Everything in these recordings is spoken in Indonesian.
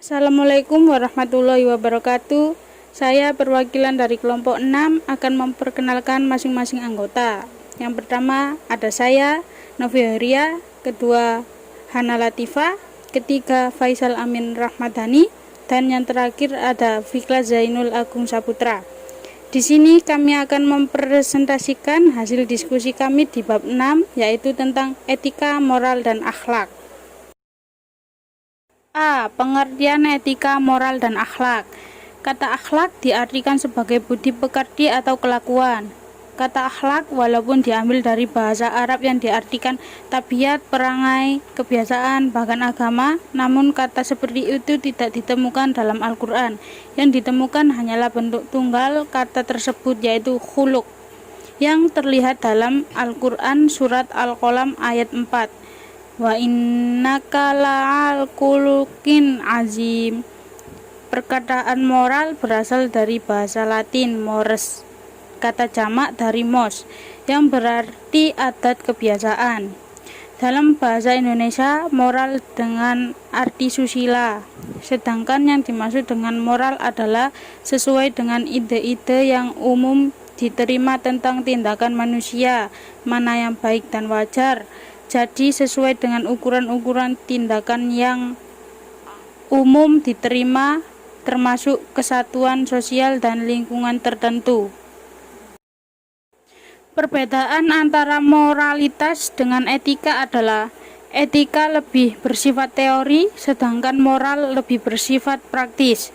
Assalamualaikum warahmatullahi wabarakatuh. Saya perwakilan dari kelompok 6 akan memperkenalkan masing-masing anggota. Yang pertama ada saya, Novi Haria, kedua Hana Latifah, ketiga Faisal Amin Rahmadani, dan yang terakhir ada Fikla Zainul Agung Saputra. Di sini kami akan mempresentasikan hasil diskusi kami di bab 6, yaitu tentang etika, moral, dan akhlak. A. Pengertian etika, moral, dan akhlak. Kata akhlak diartikan sebagai budi pekerti atau kelakuan. Kata akhlak walaupun diambil dari bahasa Arab yang diartikan tabiat, perangai, kebiasaan, bahkan agama, namun kata seperti itu tidak ditemukan dalam Al-Quran. Yang ditemukan hanyalah bentuk tunggal kata tersebut, yaitu khuluq, yang terlihat dalam Al-Quran surat Al-Qalam ayat 4. Wa innaka la'al khuluqin azim. Perkataan moral berasal dari bahasa Latin mores, kata jamak dari mos, yang berarti adat kebiasaan. Dalam bahasa Indonesia, moral dengan arti susila, sedangkan yang dimaksud dengan moral adalah sesuai dengan ide-ide yang umum diterima tentang tindakan manusia, mana yang baik dan wajar. Jadi sesuai dengan ukuran-ukuran tindakan yang umum diterima, termasuk kesatuan sosial dan lingkungan tertentu. Perbedaan antara moralitas dengan etika adalah etika lebih bersifat teori, sedangkan moral lebih bersifat praktis.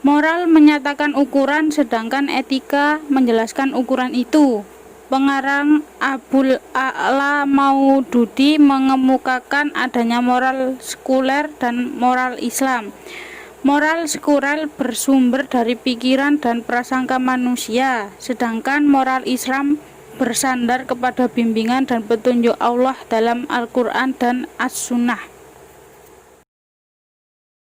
Moral menyatakan ukuran, sedangkan etika menjelaskan ukuran itu. Pengarang Abul A'la Maududi mengemukakan adanya moral sekuler dan moral Islam. Moral sekuler bersumber dari pikiran dan prasangka manusia, sedangkan moral Islam bersandar kepada bimbingan dan petunjuk Allah dalam Al-Quran dan As-Sunnah.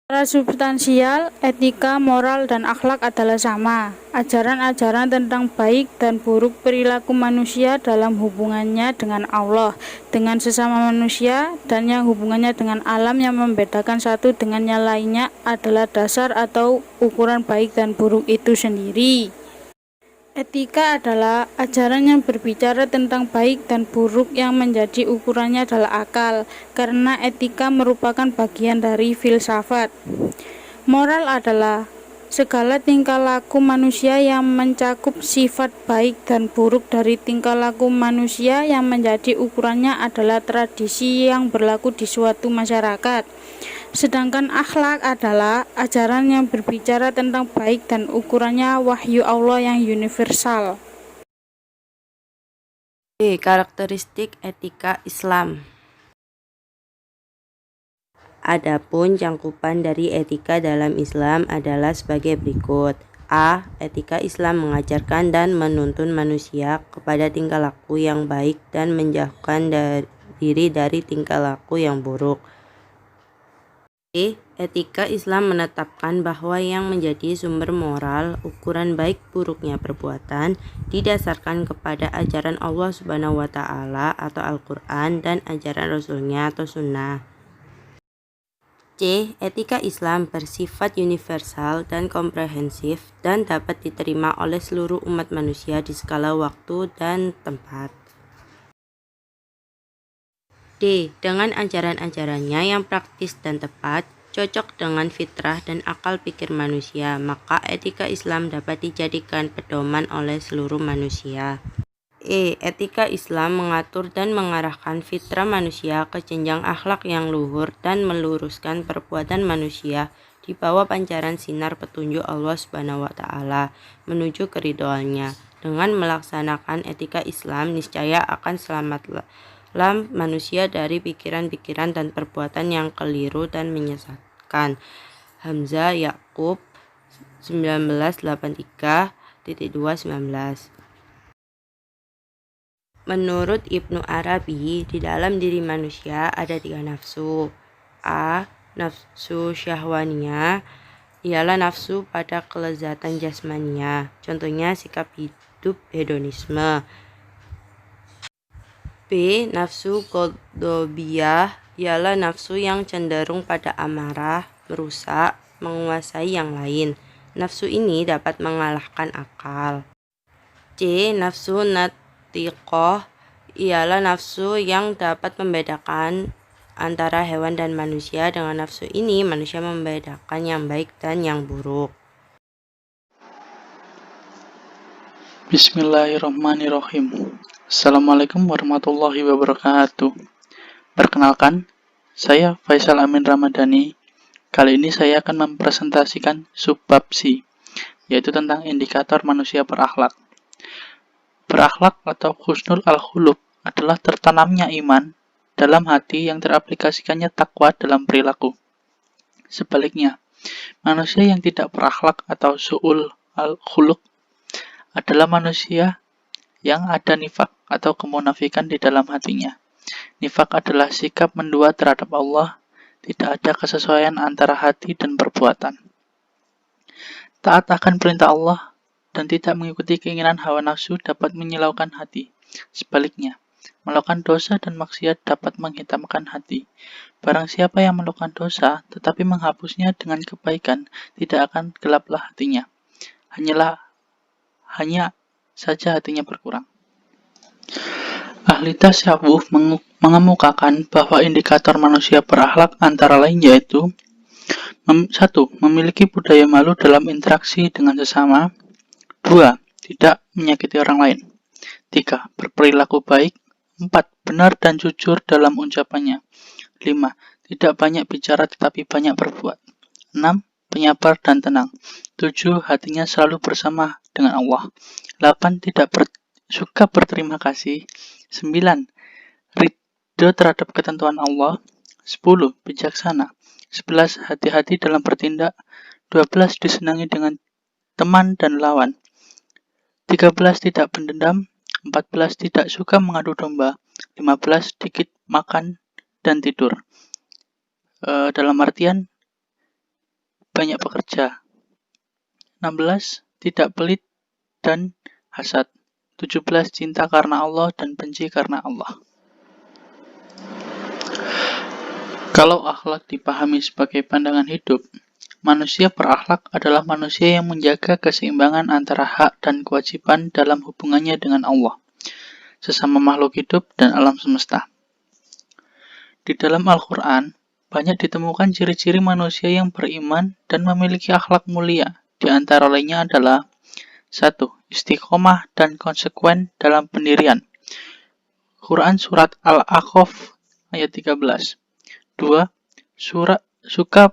Secara substansial, etika, moral, dan akhlak adalah sama. Ajaran-ajaran tentang baik dan buruk perilaku manusia dalam hubungannya dengan Allah, dengan sesama manusia, dan yang hubungannya dengan alam yang membedakan satu dengan yang lainnya adalah dasar atau ukuran baik dan buruk itu sendiri. Etika adalah ajaran yang berbicara tentang baik dan buruk yang menjadi ukurannya adalah akal, karena etika merupakan bagian dari filsafat. Moral adalah segala tingkah laku manusia yang mencakup sifat baik dan buruk dari tingkah laku manusia yang menjadi ukurannya adalah tradisi yang berlaku di suatu masyarakat. Sedangkan akhlak adalah ajaran yang berbicara tentang baik dan ukurannya wahyu Allah yang universal. B. Karakteristik etika Islam. Adapun cangkupan dari etika dalam Islam adalah sebagai berikut. A. Etika Islam mengajarkan dan menuntun manusia kepada tingkah laku yang baik dan menjauhkan diri dari tingkah laku yang buruk. B. Etika Islam menetapkan bahwa yang menjadi sumber moral, ukuran baik buruknya perbuatan, didasarkan kepada ajaran Allah Subhanahu wa Ta'ala atau Al-Quran dan ajaran Rasulnya atau Sunnah. C. Etika Islam bersifat universal dan komprehensif dan dapat diterima oleh seluruh umat manusia di skala waktu dan tempat. D. Dengan ajaran-ajarannya yang praktis dan tepat, cocok dengan fitrah dan akal pikir manusia, maka etika Islam dapat dijadikan pedoman oleh seluruh manusia. E. Etika Islam mengatur dan mengarahkan fitrah manusia ke jenjang akhlak yang luhur dan meluruskan perbuatan manusia di bawah pancaran sinar petunjuk Allah Subhanahu wa Ta'ala menuju keridhoannya. Dengan melaksanakan etika Islam, niscaya akan selamatlah manusia dari pikiran-pikiran dan perbuatan yang keliru dan menyesatkan. Hamzah Yakub 1983-219. Menurut Ibnu Arabi, di dalam diri manusia ada 3 nafsu. A. Nafsu syahwaniyah ialah nafsu pada kelezatan jasmania, contohnya sikap hidup hedonisme. B. Nafsu qadhobiyah ialah nafsu yang cenderung pada amarah, merusak, menguasai yang lain. Nafsu ini dapat mengalahkan akal. C. Nafsu natiqoh ialah nafsu yang dapat membedakan antara hewan dan manusia. Dengan nafsu ini, manusia membedakan yang baik dan yang buruk. Bismillahirrahmanirrahim. Assalamualaikum warahmatullahi wabarakatuh. Perkenalkan, saya Faisal Amin Ramadhani. Kali ini saya akan mempresentasikan subbab C, yaitu tentang indikator manusia berakhlak. Berakhlak atau husnul al-khuluq adalah tertanamnya iman dalam hati yang teraplikasikannya takwa dalam perilaku. Sebaliknya, manusia yang tidak berakhlak atau su'ul al-khuluq adalah manusia yang ada nifak atau kemunafikan di dalam hatinya. Nifak adalah sikap mendua terhadap Allah, tidak ada kesesuaian antara hati dan perbuatan. Taat akan perintah Allah dan tidak mengikuti keinginan hawa nafsu dapat menyilaukan hati. Sebaliknya, melakukan dosa dan maksiat dapat menghitamkan hati. Barang siapa yang melakukan dosa tetapi menghapusnya dengan kebaikan, tidak akan gelaplah hatinya. Hanya saja hatinya berkurang. Ahli tasawuf mengemukakan bahwa indikator manusia berakhlak antara lain yaitu 1. Memiliki budaya malu dalam interaksi dengan sesama. 2. Tidak menyakiti orang lain. 3. Berperilaku baik. 4. Benar dan jujur dalam ucapannya. 5. Tidak banyak bicara tetapi banyak berbuat. 6. Penyabar dan tenang. 7. Hatinya selalu bersama dengan Allah. 8. Tidak suka berterima kasih. 9. Ridho terhadap ketentuan Allah. 10. Bijaksana. 11. Hati-hati dalam bertindak. 12. Disenangi dengan teman dan lawan. 13. Tidak pendendam. 14. Tidak suka mengadu domba. 15. Sedikit makan dan tidur. Dalam artian banyak bekerja. 16. Tidak pelit dan hasad. 17. Cinta karena Allah dan benci karena Allah. Kalau akhlak dipahami sebagai pandangan hidup, manusia berakhlak adalah manusia yang menjaga keseimbangan antara hak dan kewajiban dalam hubungannya dengan Allah, sesama makhluk hidup dan alam semesta. Di dalam Al-Quran, banyak ditemukan ciri-ciri manusia yang beriman dan memiliki akhlak mulia. Di antara lainnya adalah 1. Istiqomah dan konsekuen dalam pendirian. Quran Surat Al-A'qaf ayat 13. 2. Suka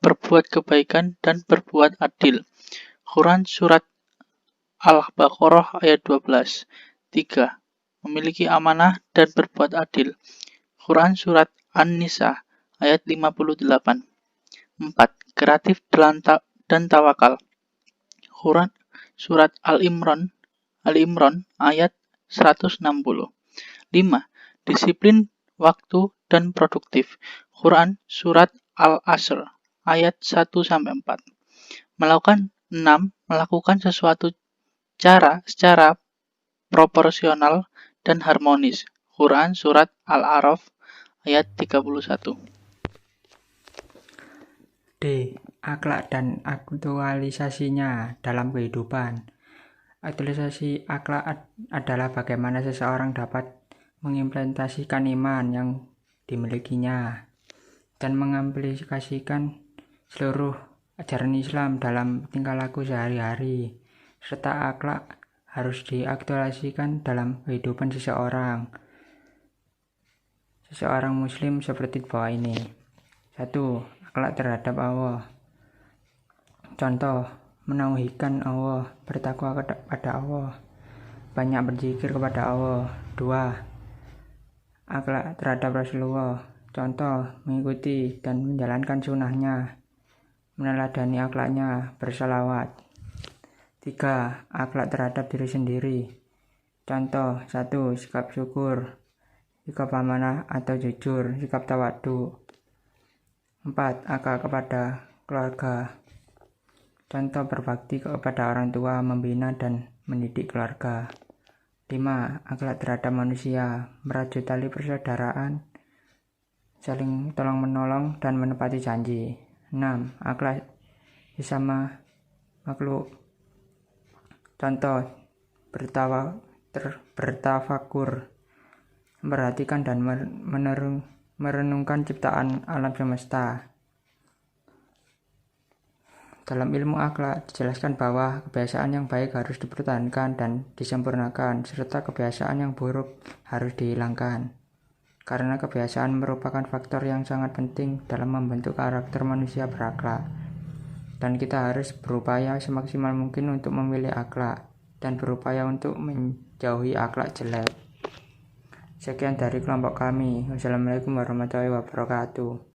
berbuat kebaikan dan berbuat adil. Quran Surat Al-Baqarah ayat 12. 3. Memiliki amanah dan berbuat adil. Quran Surat An-Nisa ayat 58. 4. Kreatif dan tawakal. Quran Surat Al-Imran ayat 160. 5. Disiplin waktu dan produktif. Quran Surat Al-Asr ayat 1-4. 6. Melakukan sesuatu secara proporsional dan harmonis. Quran Surat Al-A'raf ayat 31. D. Akhlak dan aktualisasinya dalam kehidupan. Aktualisasi akhlak adalah bagaimana seseorang dapat mengimplementasikan iman yang dimilikinya dan mengaplikasikan seluruh ajaran Islam dalam tingkah laku sehari-hari, serta akhlak harus diaktualisasikan dalam kehidupan seseorang muslim seperti di bawah ini. 1. Akhlak terhadap Allah. Contoh, menauhidkan Allah, bertakwa kepada Allah, banyak berzikir kepada Allah. 2. Akhlak terhadap Rasulullah. Contoh, mengikuti dan menjalankan sunnahnya, meneladani akhlaknya, bersalawat. 3. Akhlak terhadap diri sendiri. Contoh, 1. Sikap syukur, sikap amanah atau jujur, sikap tawadu. 4. Akhlak kepada keluarga. Contoh, berbakti kepada orang tua, membina dan mendidik keluarga. 5. Akhlak terhadap manusia, merajut tali persaudaraan, saling tolong-menolong dan menepati janji. 6. Akhlak sesama makhluk. Contoh, bertafakur, memperhatikan dan merenungkan ciptaan alam semesta. Dalam ilmu akhlak dijelaskan bahwa kebiasaan yang baik harus dipertahankan dan disempurnakan, serta kebiasaan yang buruk harus dihilangkan. Karena kebiasaan merupakan faktor yang sangat penting dalam membentuk karakter manusia berakhlak. Dan kita harus berupaya semaksimal mungkin untuk memilih akhlak dan berupaya untuk menjauhi akhlak jelek. Sekian dari kelompok kami. Wassalamualaikum warahmatullahi wabarakatuh.